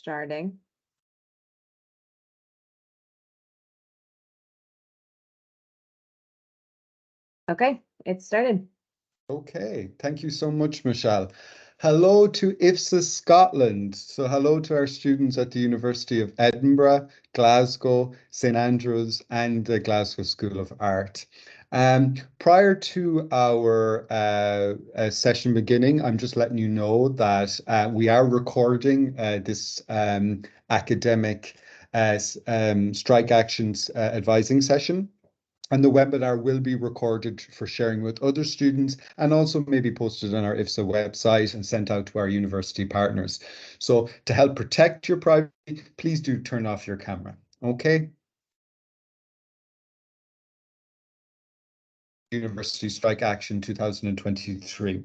starting. Okay, it started. Okay, thank you so much, Michelle. Hello to IFSA Scotland. So hello to our students at the University of Edinburgh, Glasgow, St Andrews, and the Glasgow School of Art. Prior to our session beginning, I'm just letting you know that we are recording this academic strike actions advising session. And the webinar will be recorded for sharing with other students and also maybe posted on our IFSA website and sent out to our university partners. So to help protect your privacy, please do turn off your camera. Okay. University Strike Action 2023.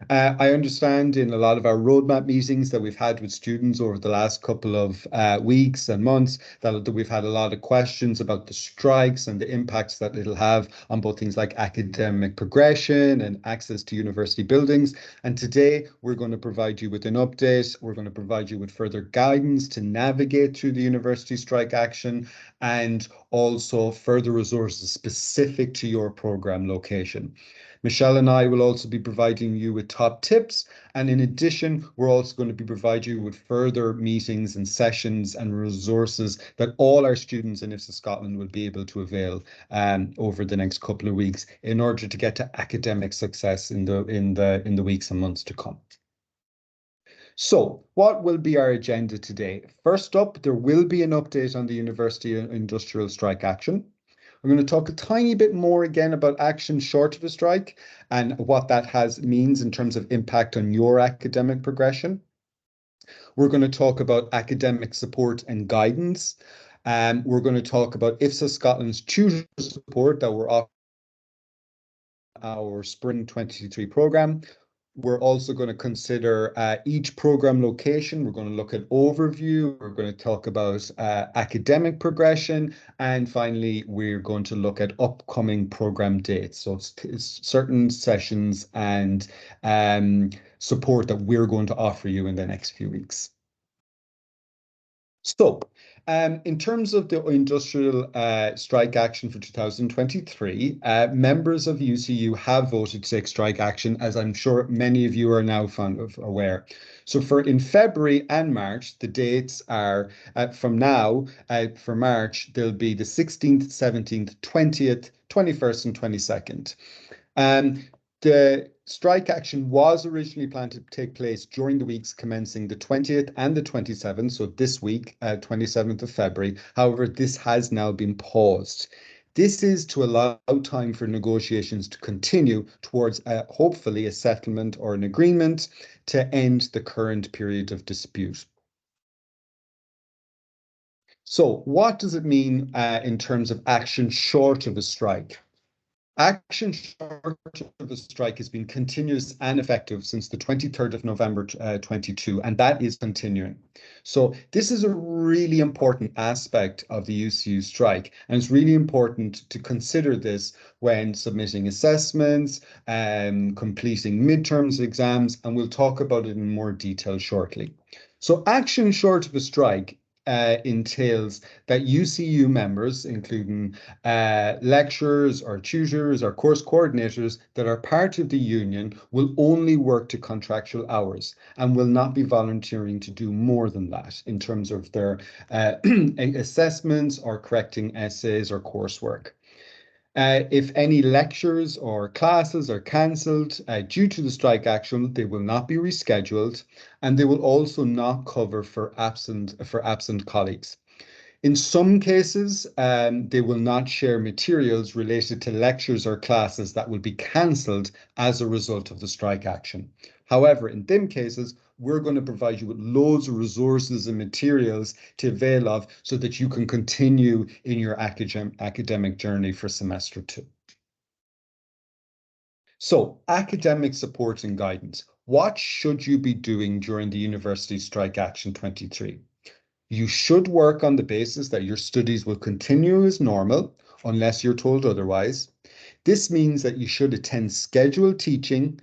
I understand in a lot of our roadmap meetings that we've had with students over the last couple of weeks and months that we've had a lot of questions about the strikes and the impacts that it'll have on both things like academic progression and access to university buildings. And today we're going to provide you with an update. We're going to provide you with further guidance to navigate through the university strike action and also further resources specific to your program location. Michelle and I will also be providing you with top tips. And in addition, we're also going to be providing you with further meetings and sessions and resources that all our students in IFSA Scotland will be able to avail over the next couple of weeks in order to get to academic success in the weeks and months to come. So what will be our agenda today? First up, there will be an update on the University Industrial Strike Action. We're going to talk a tiny bit more again about action short of a strike and what that means in terms of impact on your academic progression. We're going to talk about academic support and guidance. We're going to talk about IFSA Scotland's tutor support that we're offering our Spring 23 program. We're also going to consider each program location. We're going to look at overview. We're going to talk about academic progression. And finally, we're going to look at upcoming program dates. So it's certain sessions and support that we're going to offer you in the next few weeks. So, in terms of the industrial strike action for 2023, members of UCU have voted to take strike action, as I'm sure many of you are now aware. So in February and March, the dates are from now for March, there'll be the 16th, 17th, 20th, 21st and 22nd. The strike action was originally planned to take place during the weeks commencing the 20th and the 27th, so this week, 27th of February. However, this has now been paused. This is to allow time for negotiations to continue towards hopefully a settlement or an agreement to end the current period of dispute. So what does it mean in terms of action short of a strike? Action short of a strike has been continuous and effective since the 23rd of November 22, and that is continuing. So this is a really important aspect of the UCU strike, and it's really important to consider this when submitting assessments and completing midterms exams, and we'll talk about it in more detail shortly. So action short of a strike entails that UCU members, including lecturers or tutors or course coordinators that are part of the union, will only work to contractual hours and will not be volunteering to do more than that in terms of their assessments or correcting essays or coursework. If any lectures or classes are cancelled due to the strike action, they will not be rescheduled, and they will also not cover for absent colleagues. In some cases, they will not share materials related to lectures or classes that will be cancelled as a result of the strike action. However, in them cases, we're going to provide you with loads of resources and materials to avail of so that you can continue in your academic journey for semester 2. So, academic support and guidance. What should you be doing during the University Strike Action 23? You should work on the basis that your studies will continue as normal unless you're told otherwise. This means that you should attend scheduled teaching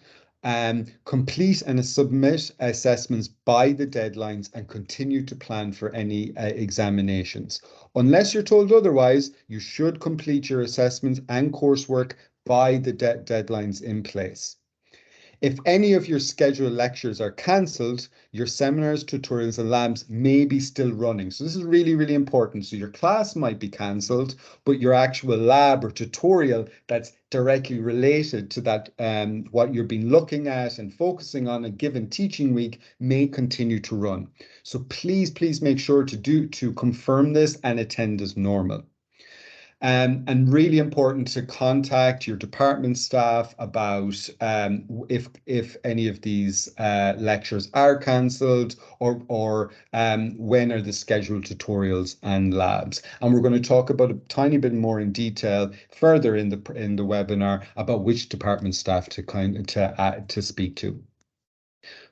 Complete and submit assessments by the deadlines and continue to plan for any examinations. Unless you're told otherwise, you should complete your assessments and coursework by the deadlines in place. If any of your scheduled lectures are cancelled, your seminars, tutorials, and labs may be still running. So this is really, really important. So your class might be cancelled, but your actual lab or tutorial that's directly related to that, what you've been looking at and focusing on a given teaching week may continue to run. So please make sure to confirm this and attend as normal. And really important to contact your department staff about if any of these lectures are cancelled or when are the scheduled tutorials and labs. And we're going to talk about a tiny bit more in detail further in the webinar about which department staff to speak to.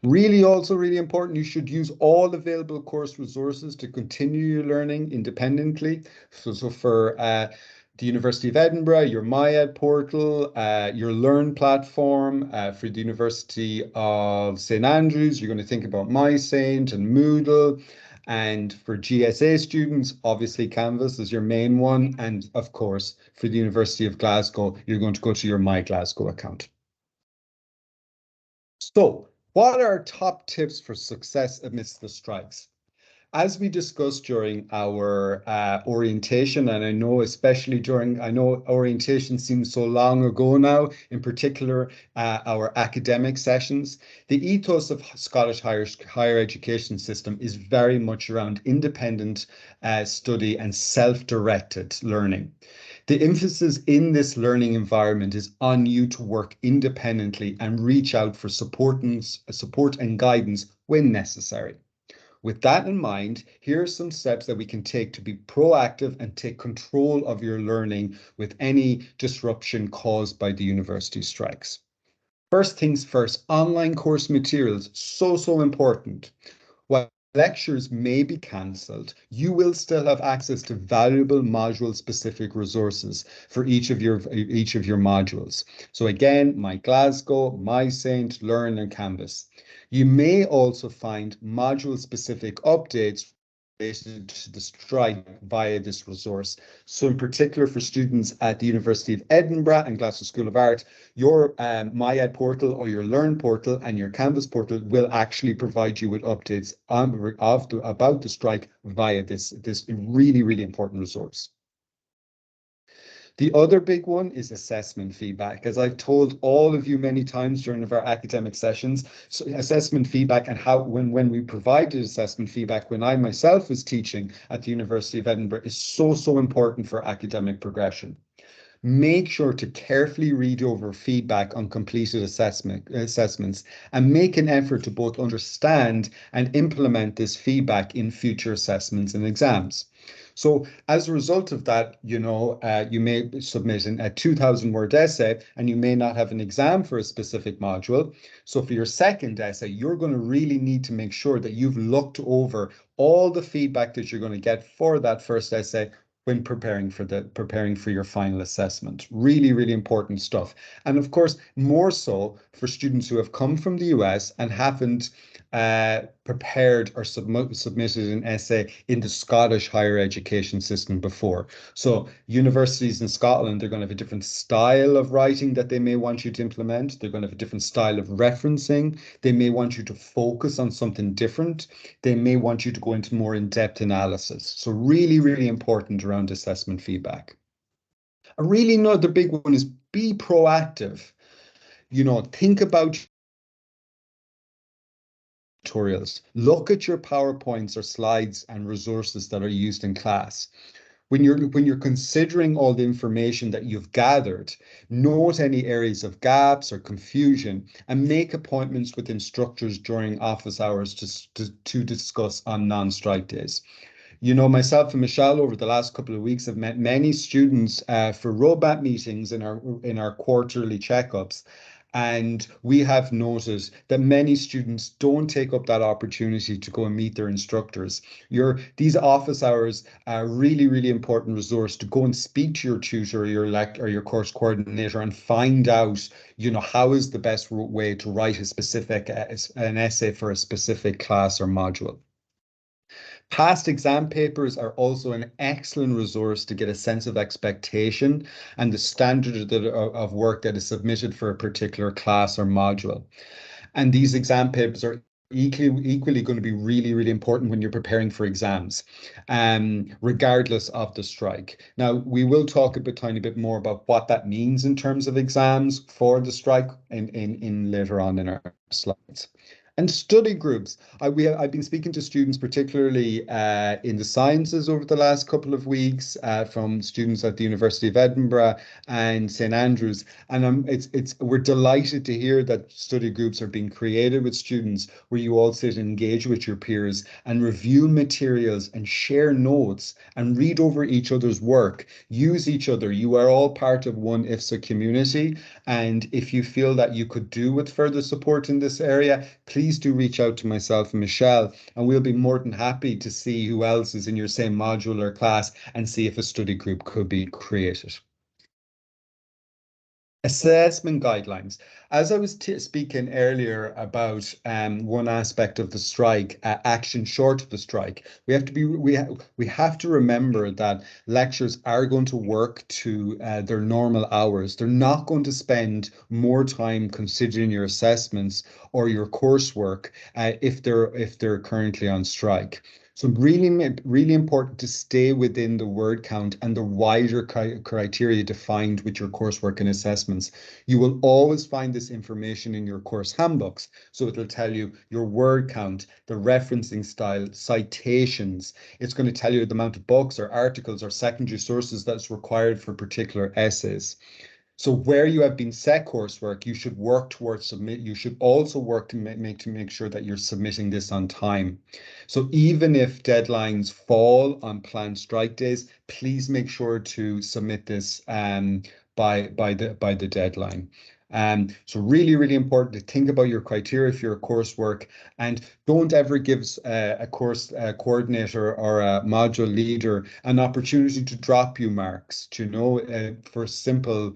Really important, you should use all available course resources to continue your learning independently. So for the University of Edinburgh, your MyEd portal, your Learn platform. For the University of St Andrews, you're going to think about MySaint and Moodle. And for GSA students, obviously Canvas is your main one. And of course, for the University of Glasgow, you're going to go to your My Glasgow account. So, what are our top tips for success amidst the strikes? As we discussed during our orientation, and I know especially I know orientation seems so long ago now, in particular our academic sessions, the ethos of Scottish higher education system is very much around independent study and self-directed learning. The emphasis in this learning environment is on you to work independently and reach out for support and guidance when necessary. With that in mind, here are some steps that we can take to be proactive and take control of your learning with any disruption caused by the university strikes. First things first, online course materials, so important. While lectures may be cancelled, you will still have access to valuable module-specific resources for each of your modules. So again, My Glasgow, MySaint, Learn, and Canvas. You may also find module-specific updates related to the strike via this resource. So in particular for students at the University of Edinburgh and Glasgow School of Art, your MyEd portal or your Learn portal and your Canvas portal will actually provide you with updates about the strike via this really important resource. The other big one is assessment feedback. As I've told all of you many times during our academic sessions, so assessment feedback and how when we provided assessment feedback when I myself was teaching at the University of Edinburgh is so important for academic progression. Make sure to carefully read over feedback on completed assessments and make an effort to both understand and implement this feedback in future assessments and exams. So as a result of that, you may submit a 2,000-word essay and you may not have an exam for a specific module. So for your second essay, you're going to really need to make sure that you've looked over all the feedback that you're going to get for that first essay when preparing for your final assessment. Really important stuff. And of course, more so for students who have come from the US and haven't prepared or submitted an essay in the Scottish higher education system before. So universities in Scotland, they're going to have a different style of writing that they may want you to implement. They're going to have a different style of referencing. They may want you to focus on something different. They may want you to go into more in-depth analysis. So really important around assessment feedback. Another big one is be proactive. Think about tutorials. Look at your PowerPoints or slides and resources that are used in class. When you're considering all the information that you've gathered, note any areas of gaps or confusion and make appointments with instructors during office hours to discuss on non-strike days. Myself and Michelle over the last couple of weeks have met many students for roadmap meetings in our quarterly checkups. And we have noted that many students don't take up that opportunity to go and meet their instructors. These office hours are a really, really important resource to go and speak to your tutor or your course coordinator and find out, how is the best way to write an essay for a specific class or module. Past exam papers are also an excellent resource to get a sense of expectation and the standard of work that is submitted for a particular class or module. And these exam papers are equally going to be really, really important when you're preparing for exams, regardless of the strike. Now, we will talk tiny bit more about what that means in terms of exams for the strike in later on in our slides. And study groups. I've been speaking to students, particularly in the sciences over the last couple of weeks, from students at the University of Edinburgh and St Andrews, and we're delighted to hear that study groups are being created with students where you all sit and engage with your peers and review materials and share notes and read over each other's work, use each other. You are all part of one IFSA community, and if you feel that you could do with further support in this area, please do reach out to myself and Michelle, and we'll be more than happy to see who else is in your same module or class and see if a study group could be created. Assessment guidelines. As I was speaking earlier about one aspect of the strike, action short of the strike, we have to remember that lecturers are going to work to their normal hours. They're not going to spend more time considering your assessments or your coursework if they're currently on strike. So really, really important to stay within the word count and the wider criteria defined with your coursework and assessments. You will always find this information in your course handbooks. So it'll tell you your word count, the referencing style, citations. It's going to tell you the amount of books or articles or secondary sources that's required for particular essays. So where you have been set coursework, you should work towards submit. You should also work to make sure that you're submitting this on time. So even if deadlines fall on planned strike days, please make sure to submit this by the deadline. So really, really important to think about your criteria for your coursework, and don't ever give a course coordinator or a module leader an opportunity to drop you marks, for simple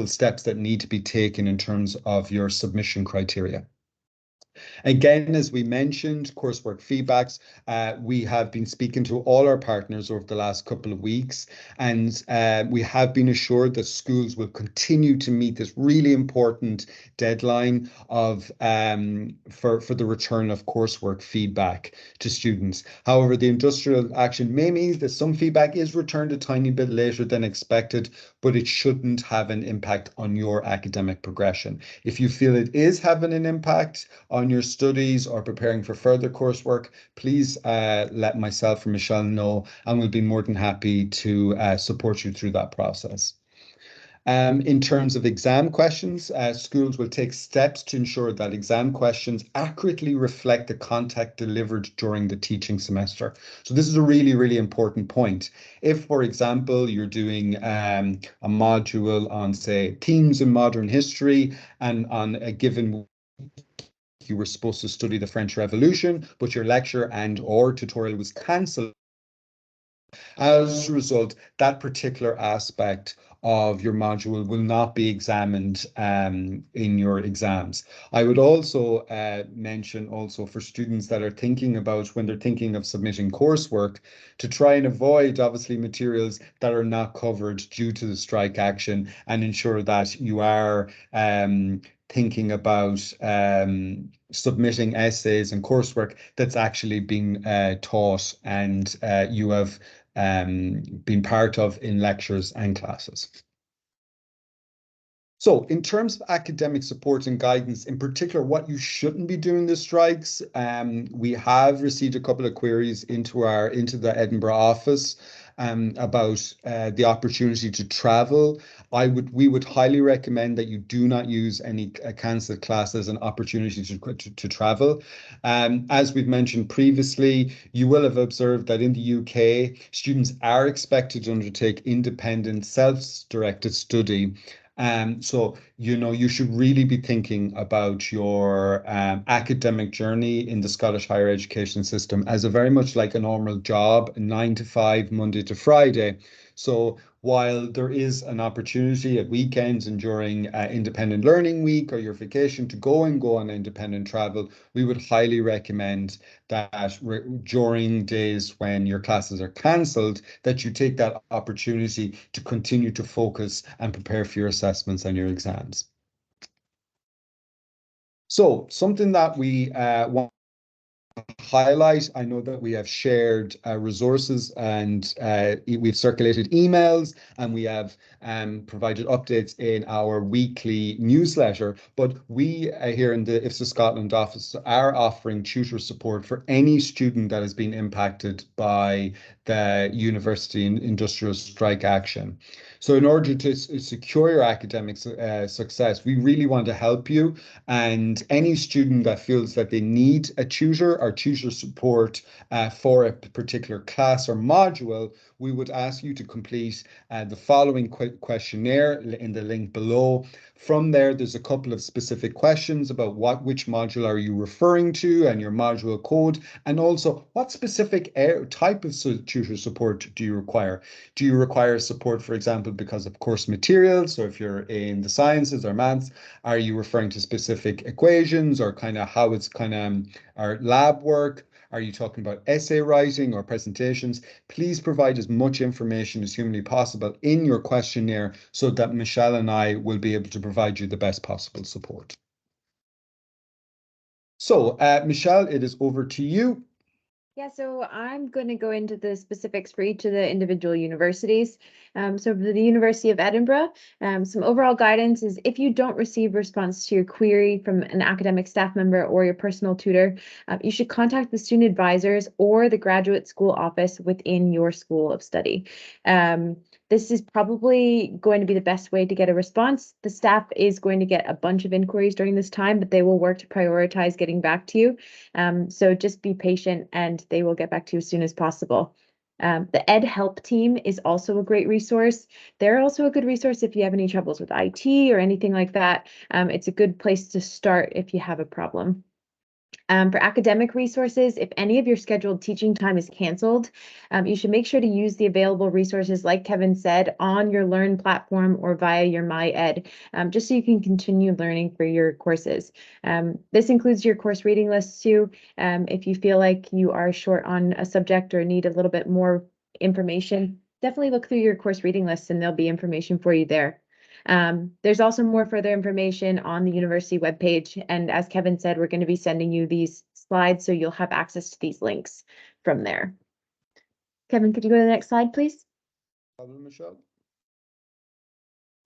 steps that need to be taken in terms of your submission criteria. Again, as we mentioned, coursework feedbacks, we have been speaking to all our partners over the last couple of weeks, and we have been assured that schools will continue to meet this really important deadline of for the return of coursework feedback to students. However, the industrial action may mean that some feedback is returned a tiny bit later than expected, but it shouldn't have an impact on your academic progression. If you feel it is having an impact on your studies or preparing for further coursework, please let myself or Michelle know, and we'll be more than happy to support you through that process. In terms of exam questions, schools will take steps to ensure that exam questions accurately reflect the content delivered during the teaching semester. So this is a really, really important point. If, for example, you're doing a module on, say, themes in modern history, and on a given you were supposed to study the French Revolution, but your lecture and/or tutorial was cancelled. As a result, that particular aspect of your module will not be examined in your exams. I would also mention also for students that are thinking about when they're thinking of submitting coursework to try and avoid obviously materials that are not covered due to the strike action, and ensure that you are thinking about submitting essays and coursework that's actually being taught and you have been part of in lectures and classes. So in terms of academic support and guidance, in particular, what you shouldn't be doing the strikes, we have received a couple of queries into the Edinburgh office about the opportunity to travel. We would highly recommend that you do not use any cancelled class as an opportunity to travel. As we've mentioned previously, you will have observed that in the UK, students are expected to undertake independent, self-directed study So, you should really be thinking about your academic journey in the Scottish higher education system as a very much like a normal job, 9 to 5, Monday to Friday. So while there is an opportunity at weekends and during independent learning week or your vacation to go on independent travel, we would highly recommend that during days when your classes are cancelled, that you take that opportunity to continue to focus and prepare for your assessments and your exams. So something that we want highlight. I know that we have shared resources and we've circulated emails and we have provided updates in our weekly newsletter. But we here in the IFSA Scotland office are offering tutor support for any student that has been impacted by the university and industrial strike action. So in order to secure your academic success, we really want to help you. And any student that feels that they need a tutor or tutor support for a particular class or module, we would ask you to complete the following questionnaire in the link below. From there, there's a couple of specific questions about which module are you referring to and your module code, and also what specific type of tutor support do you require? Do you require support, for example, because of course materials? So if you're in the sciences or maths, are you referring to specific equations or kind of how it's kind of our lab work? Are you talking about essay writing or presentations? Please provide as much information as humanly possible in your questionnaire so that Michelle and I will be able to provide you the best possible support. So, Michelle, it is over to you. Yeah, so I'm going to go into the specifics for each of the individual universities. So for the University of Edinburgh, some overall guidance is if you don't receive response to your query from an academic staff member or your personal tutor, you should contact the student advisors or the graduate school office within your school of study. This is probably going to be the best way to get a response. The staff is going to get a bunch of inquiries during this time, but they will work to prioritize getting back to you. So just be patient and they will get back to you as soon as possible. The Ed Help team is also a great resource. They're also a good resource if you have any troubles with IT or anything like that. It's a good place to start if you have a problem. For academic resources, if any of your scheduled teaching time is canceled, you should make sure to use the available resources, like Kevin said, on your Learn platform or via your MyEd, just so you can continue learning for your courses. This includes your course reading lists too. If you feel like you are short on a subject or need a little bit more information, definitely look through your course reading lists and there'll be information for you there. There's also more further information on the university webpage. And as Kevin said, we're going to be sending you these slides, so you'll have access to these links from there. Kevin, could you go to the next slide, please? Problem, Michelle?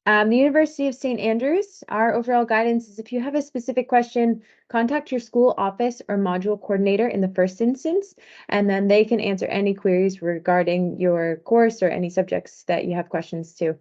The University of St. Andrews, our overall guidance is if you have a specific question, contact your school office or module coordinator in the first instance, and then they can answer any queries regarding your course or any subjects that you have questions to.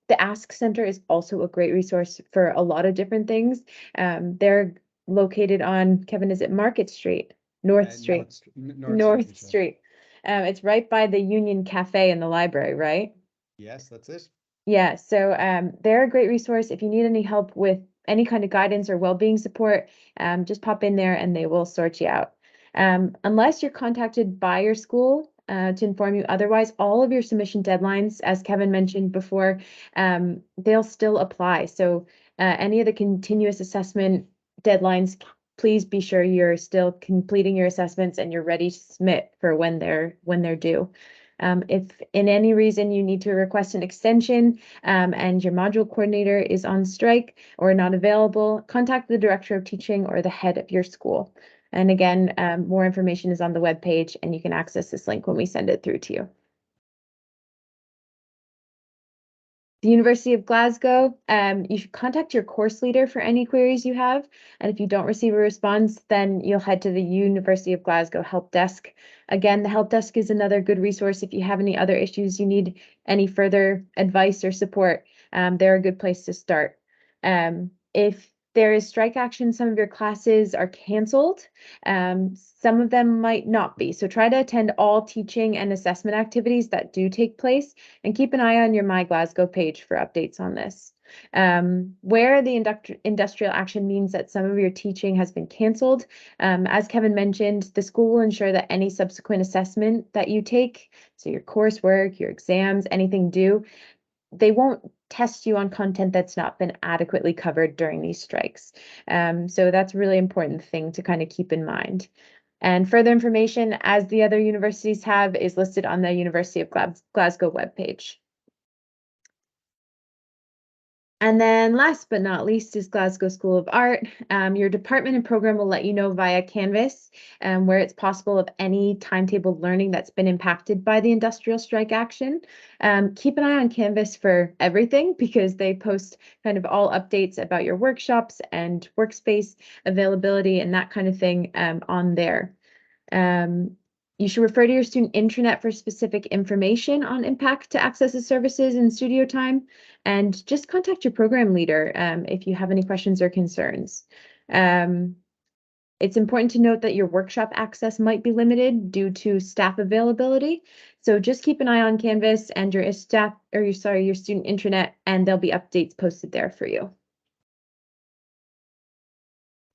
The Ask Center is also a great resource for a lot of different things. They're located on, Kevin, is it Market Street? North Street. North Street. It's right by the Union Cafe in the library, right? Yes, that's it. Yeah, so they're a great resource. If you need any help with any kind of guidance or well-being support, just pop in there and they will sort you out. Unless you're contacted by your school, to inform you otherwise, all of your submission deadlines, as Kevin mentioned before, they'll still apply. So any of the continuous assessment deadlines, please be sure you're still completing your assessments and you're ready to submit for when they're due. If in any reason you need to request an extension and your module coordinator is on strike or not available, contact the director of teaching or the head of your school. And again, more information is on the webpage and you can access this link when we send it through to you. The University of Glasgow, you should contact your course leader for any queries you have. And if you don't receive a response, then you'll head to the University of Glasgow Help Desk. Again, the Help Desk is another good resource if you have any other issues, you need any further advice or support. They're a good place to start. If there is strike action. Some of your classes are canceled. Some of them might not be. So try to attend all teaching and assessment activities that do take place, and keep an eye on your My Glasgow page for updates on this. Where the industrial action means that some of your teaching has been canceled, as Kevin mentioned, the school will ensure that any subsequent assessment that you take, so your coursework, your exams, anything due, they won't test you on content that's not been adequately covered during these strikes. So that's a really important thing to kind of keep in mind. And further information, as the other universities have, is listed on the University of Glasgow webpage. And then last but not least is Glasgow School of Art. Your department and program will let you know via Canvas where it's possible of any timetabled learning that's been impacted by the industrial strike action. Keep an eye on Canvas for everything, because they post kind of all updates about your workshops and workspace availability and that kind of thing on there. You should refer to your student intranet for specific information on impact to access the services in studio time, and just contact your program leader if you have any questions or concerns. It's important to note that your workshop access might be limited due to staff availability. So just keep an eye on Canvas and your staff, or your student intranet, and there'll be updates posted there for you.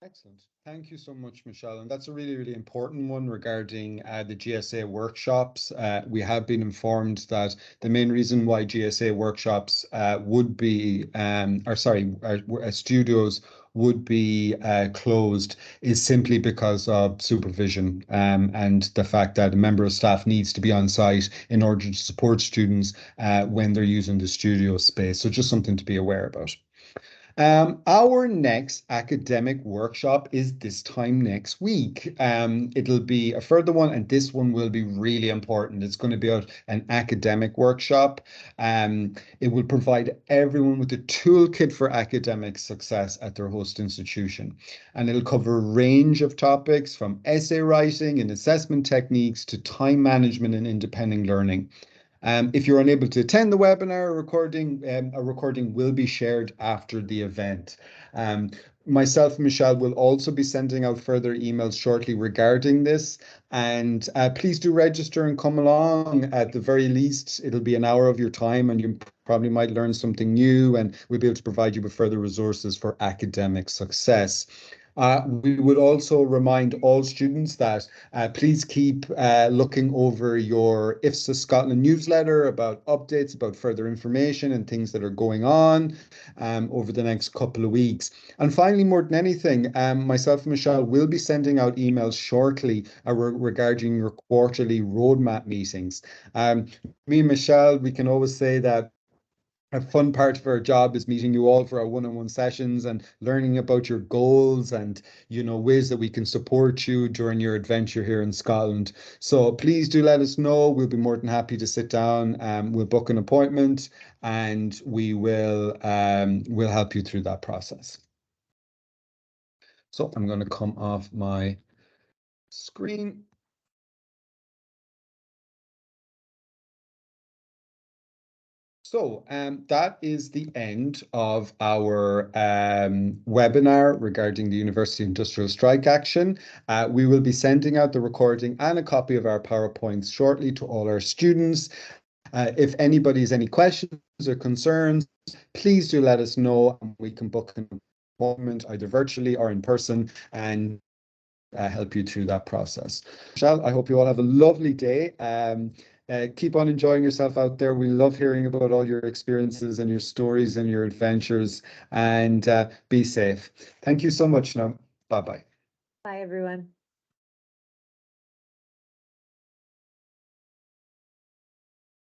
Excellent. Thank you so much, Michelle. And that's a really, really important one regarding the GSA workshops. We have been informed that the main reason why GSA workshops studios would be closed is simply because of supervision and the fact that a member of staff needs to be on site in order to support students when they're using the studio space. So just something to be aware about. Our next academic workshop is this time next week. It'll be a further one, and this one will be really important. It's going to be an academic workshop. It will provide everyone with a toolkit for academic success at their host institution. And it'll cover a range of topics from essay writing and assessment techniques to time management and independent learning. If you're unable to attend the webinar, a recording will be shared after the event. Myself and Michelle will also be sending out further emails shortly regarding this. And please do register and come along. At the very least, it'll be an hour of your time, and you probably might learn something new, and we'll be able to provide you with further resources for academic success. We would also remind all students that please keep looking over your IFSA Scotland newsletter about updates, about further information and things that are going on over the next couple of weeks. And finally, more than anything, myself and Michelle will be sending out emails shortly regarding your quarterly roadmap meetings. Me and Michelle, we can always say that a fun part of our job is meeting you all for our one-on-one sessions and learning about your goals and, ways that we can support you during your adventure here in Scotland. So please do let us know. We'll be more than happy to sit down. We'll book an appointment, and we'll help you through that process. So I'm going to come off my screen. So that is the end of our webinar regarding the University Industrial Strike Action. We will be sending out the recording and a copy of our PowerPoints shortly to all our students. If anybody has any questions or concerns, please do let us know, and we can book an appointment either virtually or in person and help you through that process. Michelle, I hope you all have a lovely day. Keep on enjoying yourself out there. We love hearing about all your experiences and your stories and your adventures, and be safe. Thank you so much now. Bye-bye. Bye, everyone.